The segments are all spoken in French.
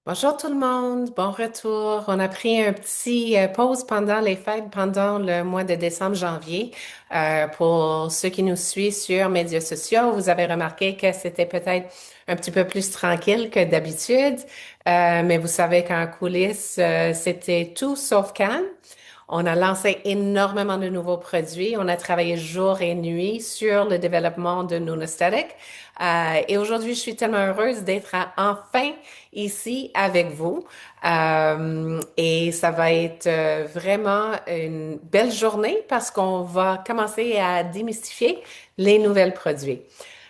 Bonjour tout le monde, bon retour. On a pris un petit pause pendant les fêtes, pendant le mois de décembre-janvier. Pour ceux qui nous suivent sur médias sociaux, vous avez remarqué que c'était peut-être un petit peu plus tranquille que d'habitude. Mais vous savez qu'en coulisses, c'était tout sauf calme. On a lancé énormément de nouveaux produits. On a travaillé jour et nuit sur le développement de Nunastatic. Et aujourd'hui, je suis tellement heureuse d'être enfin ici avec vous. Et ça va être vraiment une belle journée parce qu'on va commencer à démystifier les nouvelles produits.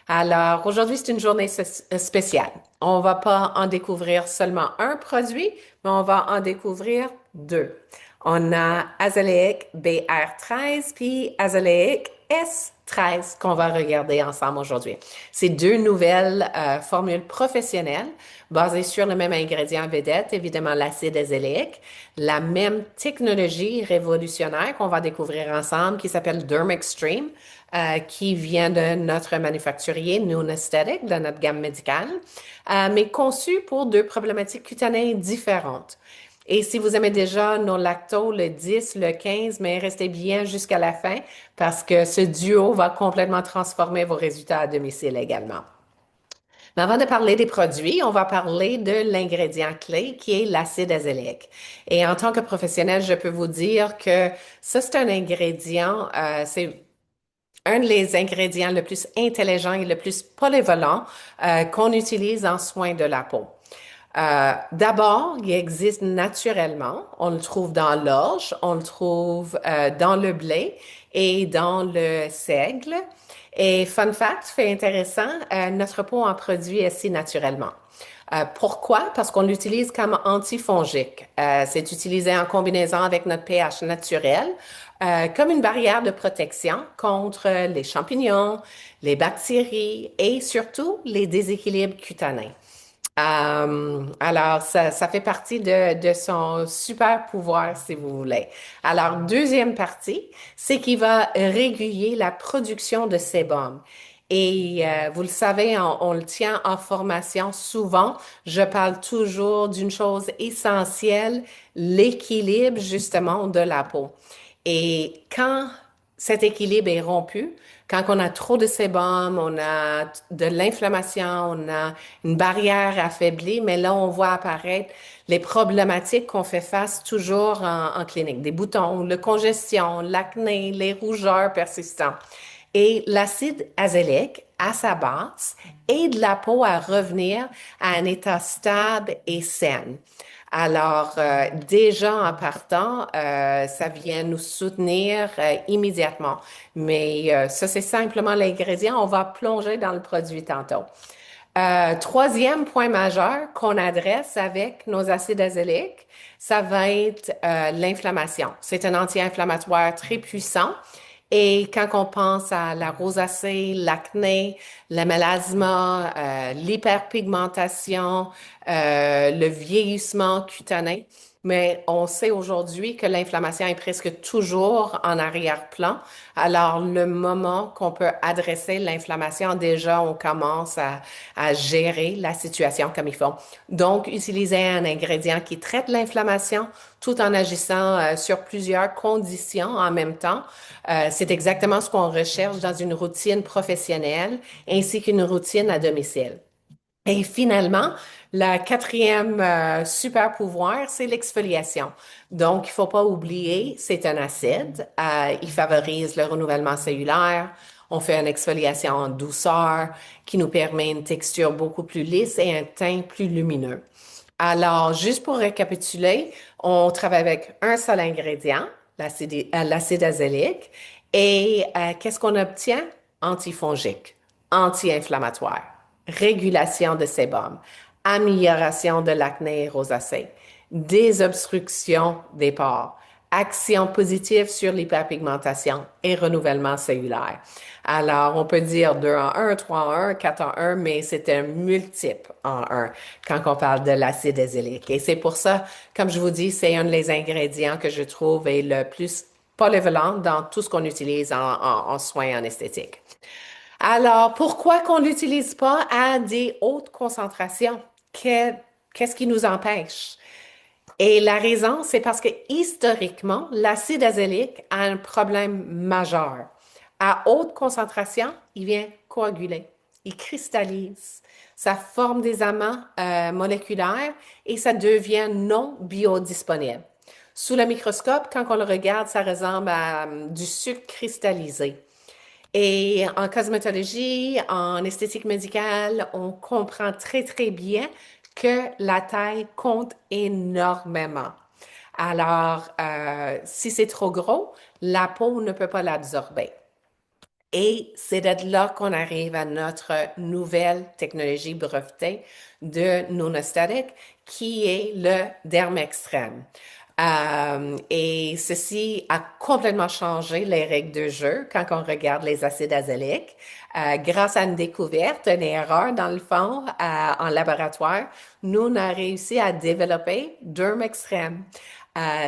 Alors, aujourd'hui, c'est une journée spéciale. On va pas en découvrir seulement un produit, mais on va en découvrir deux. On a Azaléic BR13 puis Azaléic S13 qu'on va regarder ensemble aujourd'hui. C'est deux nouvelles formules professionnelles basées sur le même ingrédient vedette, évidemment l'acide azélique, la même technologie révolutionnaire qu'on va découvrir ensemble qui s'appelle Dermextreme, qui vient de notre manufacturier Nuun Aesthetic, de notre gamme médicale, mais conçu pour deux problématiques cutanées différentes. Et si vous aimez déjà nos lactos, le 10, le 15, mais restez bien jusqu'à la fin parce que ce duo va complètement transformer vos résultats à domicile également. Mais avant de parler des produits, on va parler de l'ingrédient clé qui est l'acide azélique. Et en tant que professionnel, je peux vous dire que ça, c'est un ingrédient, c'est un des ingrédients le plus intelligent et le plus polyvalent qu'on utilise en soins de la peau. D'abord, il existe naturellement. On le trouve dans l'orge, on le trouve dans le blé et dans le seigle. Et fun fact, fait intéressant, notre peau en produit assez naturellement. Pourquoi? Parce qu'on l'utilise comme antifongique. C'est utilisé en combinaison avec notre pH naturel comme une barrière de protection contre les champignons, les bactéries et surtout les déséquilibres cutanés. Alors, ça fait partie de son super pouvoir, si vous voulez. Alors, deuxième partie, c'est qu'il va réguler la production de sébum. Et vous le savez, on le tient en formation souvent. Je parle toujours d'une chose essentielle, l'équilibre justement de la peau. Et quand cet équilibre est rompu, quand on a trop de sébum, on a de l'inflammation, on a une barrière affaiblie, mais là, on voit apparaître les problématiques qu'on fait face toujours en clinique, des boutons, la congestion, l'acné, les rougeurs persistants. Et l'acide azélique, à sa base, aide la peau à revenir à un état stable et sain. Alors, déjà en partant, ça vient nous soutenir immédiatement. Mais ça, c'est simplement l'ingrédient. On va plonger dans le produit tantôt. Troisième point majeur qu'on adresse avec nos acides azéliques, ça va être l'inflammation. C'est un anti-inflammatoire très puissant. Et quand on pense à la rosacée, l'acné, le mélasma, l'hyperpigmentation, le vieillissement cutané, mais on sait aujourd'hui que l'inflammation est presque toujours en arrière-plan. Alors, le moment qu'on peut adresser l'inflammation, déjà, on commence à gérer la situation comme il faut. Donc, utiliser un ingrédient qui traite l'inflammation tout en agissant sur plusieurs conditions en même temps. C'est exactement ce qu'on recherche dans une routine professionnelle ainsi qu'une routine à domicile. Et finalement, la quatrième super pouvoir, c'est l'exfoliation. Donc, il faut pas oublier, c'est un acide. Il favorise le renouvellement cellulaire. On fait une exfoliation en douceur qui nous permet une texture beaucoup plus lisse et un teint plus lumineux. Alors, juste pour récapituler, on travaille avec un seul ingrédient, l'acide azélique, et qu'est-ce qu'on obtient? Antifongique, anti-inflammatoire, régulation de sébum, amélioration de l'acné et rosacée, désobstruction des pores, action positive sur l'hyperpigmentation et renouvellement cellulaire. Alors, on peut dire 2 en 1, 3 en 1, 4 en 1, mais c'est un multiple en 1 quand on parle de l'acide azélique. Et c'est pour ça, comme je vous dis, c'est un des ingrédients que je trouve est le plus polyvalent dans tout ce qu'on utilise en soins en esthétique. Alors, pourquoi qu'on l'utilise pas à des hautes concentrations? Qu'est-ce qui nous empêche? Et la raison, c'est parce que historiquement, l'acide azélique a un problème majeur. À haute concentration, il vient coaguler, il cristallise, ça forme des amants moléculaires et ça devient non biodisponible. Sous le microscope, quand on le regarde, ça ressemble à du sucre cristallisé. Et en cosmétologie, en esthétique médicale, on comprend très, très bien que la taille compte énormément. Alors, si c'est trop gros, la peau ne peut pas l'absorber. Et c'est de là qu'on arrive à notre nouvelle technologie brevetée de non-esthétique, qui est le derme extrême. Et ceci a complètement changé les règles de jeu quand on regarde les acides azéliques. Grâce à une découverte, une erreur dans le fond, en laboratoire, nous on a réussi à développer Derm Extreme.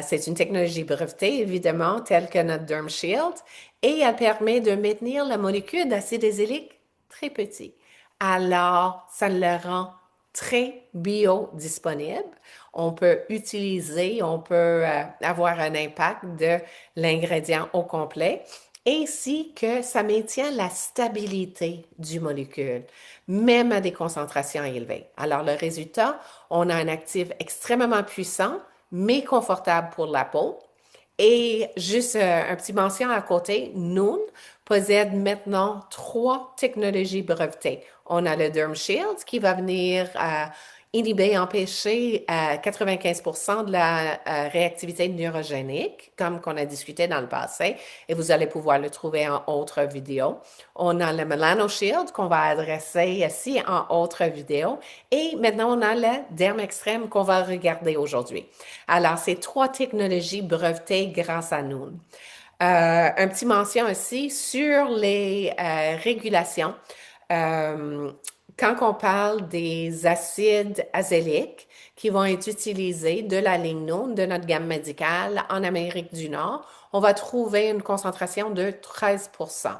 C'est une technologie brevetée, évidemment, telle que notre Derm Shield, et elle permet de maintenir la molécule d'acide azélique très petit. Alors, ça le rend très biodisponible. On peut utiliser, on peut avoir un impact de l'ingrédient au complet, ainsi que ça maintient la stabilité du molécule, même à des concentrations élevées. Alors, le résultat, on a un actif extrêmement puissant, mais confortable pour la peau. Et juste un petit mention à côté, Noon possède maintenant trois technologies brevetées. On a le Derm Shield qui va venir inhiber, empêcher 95% de la réactivité neurogénique, comme qu'on a discuté dans le passé, et vous allez pouvoir le trouver en autres vidéos. On a le Melano Shield qu'on va adresser ici en autres vidéos, et maintenant on a le Derm Extrême qu'on va regarder aujourd'hui. Alors, c'est trois technologies brevetées grâce à nous. Un petit mention aussi sur les régulations. Euh, Quand on parle des acides azéliques qui vont être utilisés de la ligne Noun de notre gamme médicale en Amérique du Nord, on va trouver une concentration de 13%.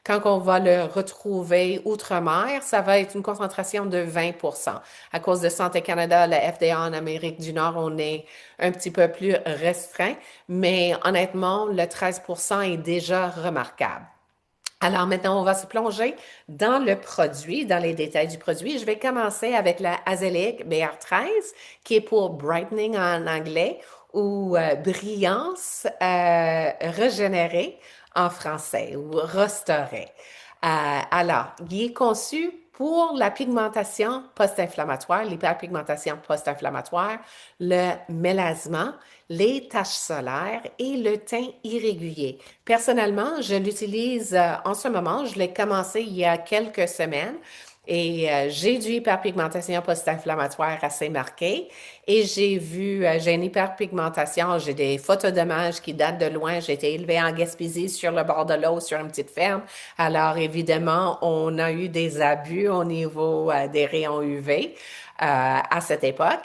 Quand on va le retrouver outre-mer, ça va être une concentration de 20%. À cause de Santé Canada, la FDA en Amérique du Nord, on est un petit peu plus restreint, mais honnêtement, le 13% est déjà remarquable. Alors maintenant, on va se plonger dans le produit, dans les détails du produit. Je vais commencer avec la Azélique BR13, qui est pour brightening en anglais ou brillance régénérée en français ou restaurée. Alors, il est conçu pour la pigmentation post-inflammatoire, l'hyperpigmentation post-inflammatoire, le mélasma, les taches solaires et le teint irrégulier. Personnellement, je l'utilise en ce moment. Je l'ai commencé il y a quelques semaines. Et j'ai du hyperpigmentation post-inflammatoire assez marquée. Et j'ai une hyperpigmentation, j'ai des photos dommages qui datent de loin. J'ai été élevée en Gaspésie sur le bord de l'eau, sur une petite ferme. Alors, évidemment, on a eu des abus au niveau des rayons UV à cette époque.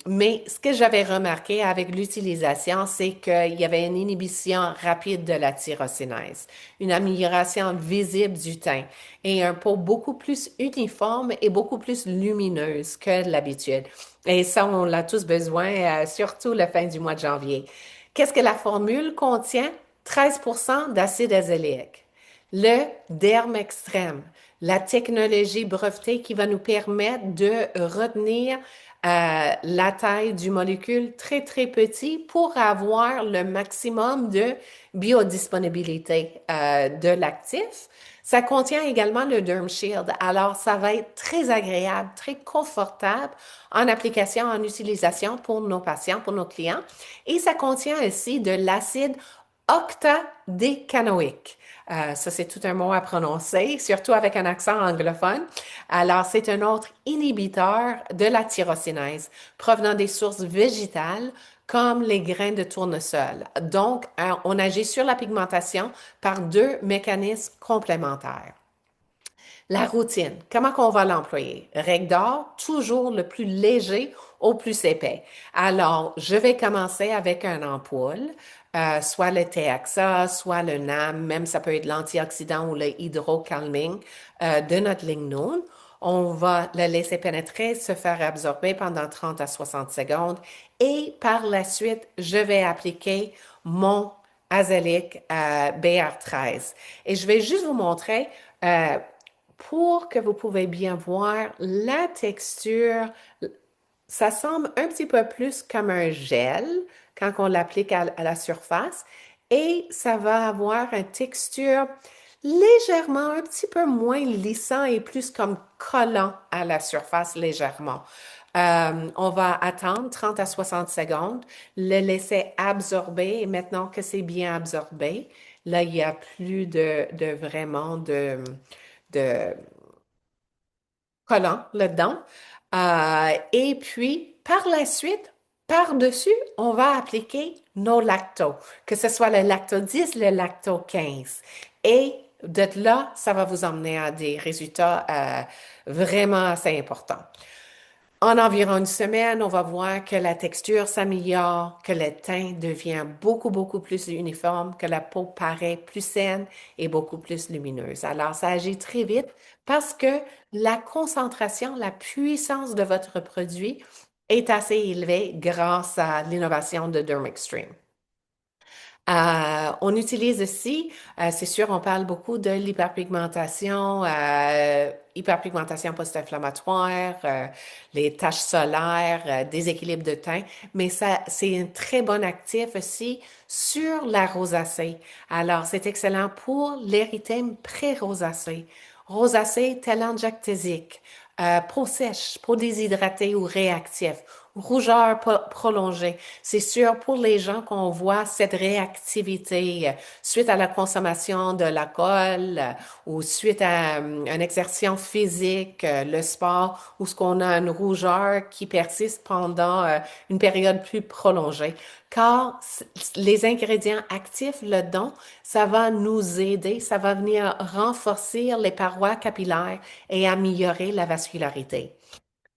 Mais ce que j'avais remarqué avec l'utilisation, c'est qu'il y avait une inhibition rapide de la tyrosinase, une amélioration visible du teint et un peau beaucoup plus uniforme et beaucoup plus lumineuse que d'habitude. Et ça, on l'a tous besoin, surtout la fin du mois de janvier. Qu'est-ce que la formule contient? 13% d'acide azélique. Le derme extrême, la technologie brevetée qui va nous permettre de retenir la taille du molécule très, très petit pour avoir le maximum de biodisponibilité de l'actif. Ça contient également le Derm Shield, alors ça va être très agréable, très confortable en application, en utilisation pour nos patients, pour nos clients. Et ça contient aussi de l'acide octadécanoïque. Ça, c'est tout un mot à prononcer, surtout avec un accent anglophone. Alors, c'est un autre inhibiteur de la tyrosinase provenant des sources végétales comme les grains de tournesol. Donc, on agit sur la pigmentation par deux mécanismes complémentaires. La routine, comment qu'on va l'employer? Règle d'or, toujours le plus léger au plus épais. Alors, je vais commencer avec un ampoule, soit le TXA, soit le NAM, même ça peut être l'antioxydant ou le hydrocalming de notre ligne Noon. On va le laisser pénétrer, se faire absorber pendant 30 à 60 secondes et par la suite, je vais appliquer mon Azélique BR13. Et je vais juste vous montrer euh, pour que vous pouvez bien voir la texture. Ça semble un petit peu plus comme un gel quand on l'applique à la surface et ça va avoir une texture légèrement un petit peu moins lissant et plus comme collant à la surface légèrement. On va attendre 30 à 60 secondes, le laisser absorber et maintenant que c'est bien absorbé, là, il n'y a plus de vraiment de collant là-dedans. Et puis, par la suite, par-dessus, on va appliquer nos lactos, que ce soit le lacto 10, le lacto 15. Et de là, ça va vous emmener à des résultats vraiment assez importants. En environ une semaine, on va voir que la texture s'améliore, que le teint devient beaucoup plus uniforme, que la peau paraît plus saine et beaucoup plus lumineuse. Alors, ça agit très vite parce que la concentration, la puissance de votre produit est assez élevée grâce à l'innovation de Dermextreme. On utilise aussi, c'est sûr, on parle beaucoup de l'hyperpigmentation, hyperpigmentation post-inflammatoire, les taches solaires, déséquilibre de teint, mais ça, c'est un très bon actif aussi sur la rosacée. Alors, c'est excellent pour l'érythème pré-rosacée, rosacée télangiectasique, peau sèche, peau déshydratée ou réactif, rougeur prolongée. C'est sûr, pour les gens qu'on voit cette réactivité suite à la consommation de l'alcool ou suite à une exercice physique, le sport, ou ce qu'on a une rougeur qui persiste pendant une période plus prolongée. Car les ingrédients actifs là-dedans, ça va nous aider, ça va venir renforcer les parois capillaires et améliorer la vascularité.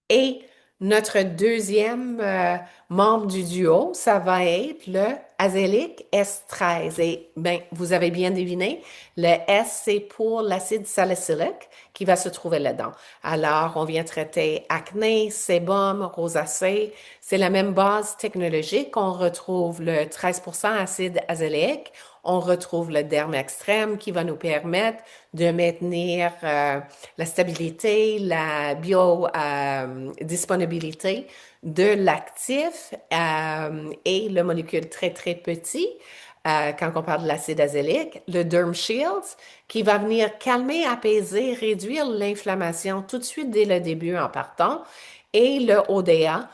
Et notre deuxième membre du duo, ça va être le Azélique S13. Et ben, vous avez bien deviné, le S, c'est pour l'acide salicylique qui va se trouver là-dedans. Alors, on vient traiter acné, sébum, rosacée. C'est la même base technologique. On retrouve le 13% acide azélique. On retrouve le derme extrême qui va nous permettre de maintenir la stabilité, la biodisponibilité de l'actif et le molécule très petit. Quand on parle de l'acide azélique, le Derm Shields, qui va venir calmer, apaiser, réduire l'inflammation tout de suite dès le début en partant, et le ODA,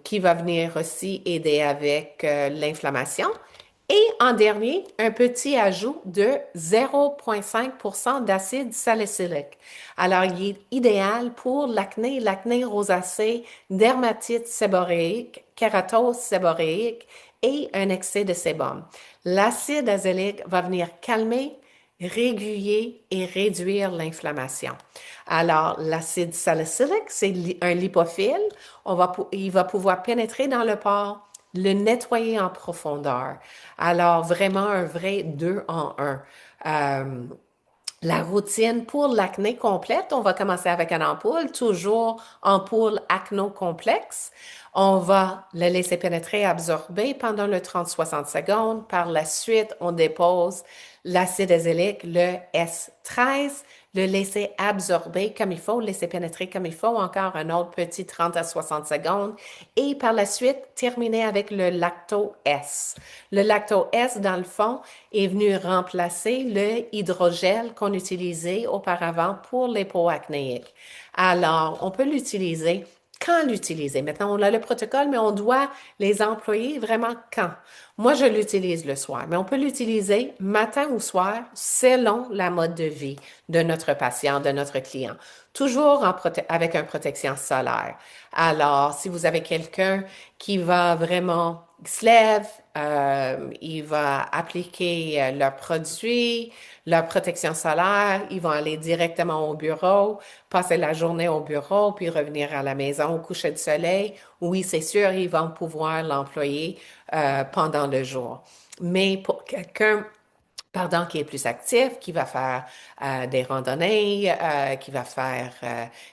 qui va venir aussi aider avec l'inflammation. Et en dernier, un petit ajout de 0,5% d'acide salicylique. Alors, il est idéal pour l'acné rosacée, dermatite séborréique, kératose séborréique et un excès de sébum. L'acide azélique va venir calmer, réguler et réduire l'inflammation. Alors, l'acide salicylique, c'est un lipophile. Il va pouvoir pénétrer dans le pore, le nettoyer en profondeur. Alors, vraiment un vrai 2 en un. Euh, la routine pour l'acné complète, on va commencer avec une ampoule, toujours ampoule acno-complexe. On va le laisser pénétrer, absorber pendant le 30-60 secondes. Par la suite, on dépose l'acide azélique, le S13, le laisser absorber comme il faut, le laisser pénétrer comme il faut, encore un autre petit 30 à 60 secondes. Et par la suite, terminer avec le Lacto S. Le Lacto S, dans le fond, est venu remplacer le hydrogel qu'on utilisait auparavant pour les peaux acnéiques. Alors, on peut l'utiliser. Quand l'utiliser? Maintenant, on a le protocole, mais on doit les employer vraiment quand? Moi, je l'utilise le soir, mais on peut l'utiliser matin ou soir selon la mode de vie de notre patient, de notre client. Toujours avec une protection solaire. Alors, si vous avez quelqu'un qui va vraiment, il se lève, il va appliquer leurs produits, leur protection solaire, ils vont aller directement au bureau, passer la journée au bureau, puis revenir à la maison au coucher du soleil. Oui, c'est sûr, ils vont pouvoir l'employer pendant le jour. Mais pour quelqu'un pardon, qui est plus actif, qui va faire des randonnées,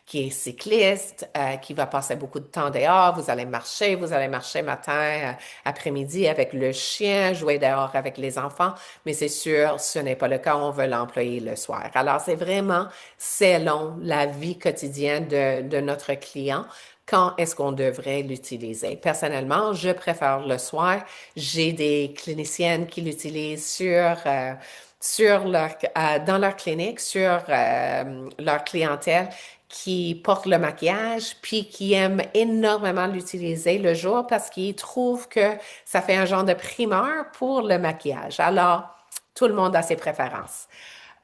qui est cycliste, qui va passer beaucoup de temps dehors. Vous allez marcher matin, après-midi avec le chien, jouer dehors avec les enfants, mais c'est sûr, ce n'est pas le cas. On veut l'employer le soir. Alors, c'est vraiment selon la vie quotidienne de notre client. Quand est-ce qu'on devrait l'utiliser? Personnellement, je préfère le soir. J'ai des cliniciennes qui l'utilisent dans leur clinique, sur leur clientèle qui portent le maquillage, puis qui aiment énormément l'utiliser le jour parce qu'ils trouvent que ça fait un genre de primeur pour le maquillage. Alors, tout le monde a ses préférences.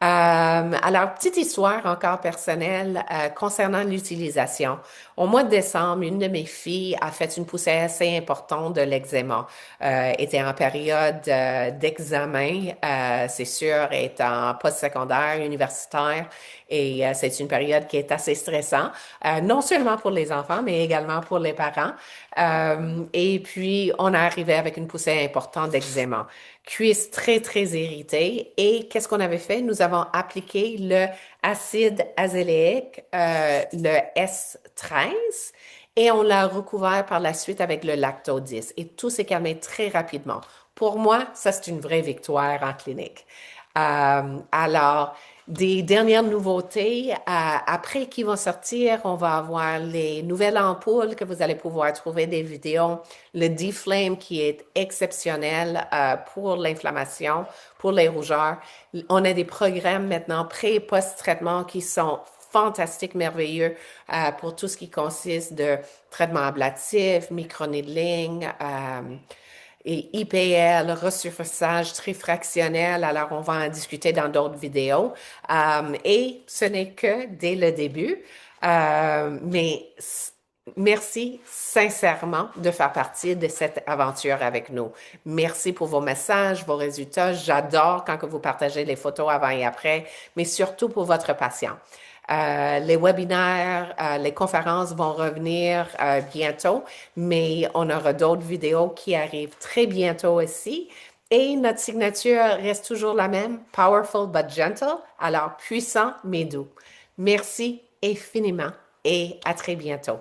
Alors, petite histoire encore personnelle concernant l'utilisation. Au mois de décembre, une de mes filles a fait une poussée assez importante de l'eczéma. Était en période d'examen, c'est sûr, est en post-secondaire, universitaire, et c'est une période qui est assez stressante, non seulement pour les enfants, mais également pour les parents. Et puis, on est arrivé avec une poussée importante d'eczéma. Cuisse très, très irritée. Et qu'est-ce qu'on avait fait? Nous avons appliqué le acide azéléique, le S13, et on l'a recouvert par la suite avec le Lacto 10. Et tout s'est calmé très rapidement. Pour moi, ça, c'est une vraie victoire en clinique. Alors, des dernières nouveautés, après qui vont sortir, on va avoir les nouvelles ampoules que vous allez pouvoir trouver des vidéos, le D-Flame qui est exceptionnel pour l'inflammation, pour les rougeurs. On a des programmes maintenant pré- et post-traitement qui sont fantastiques, merveilleux pour tout ce qui consiste de traitement ablatif, microneedling, et IPL, resurfaçage trifractionnel. Alors, on va en discuter dans d'autres vidéos. Et ce n'est que dès le début. Mais merci sincèrement de faire partie de cette aventure avec nous. Merci pour vos messages, vos résultats. J'adore quand que vous partagez les photos avant et après, mais surtout pour votre patience. Les webinaires, les conférences vont revenir bientôt, mais on aura d'autres vidéos qui arrivent très bientôt aussi. Et notre signature reste toujours la même, powerful but gentle, alors puissant mais doux. Merci infiniment et à très bientôt.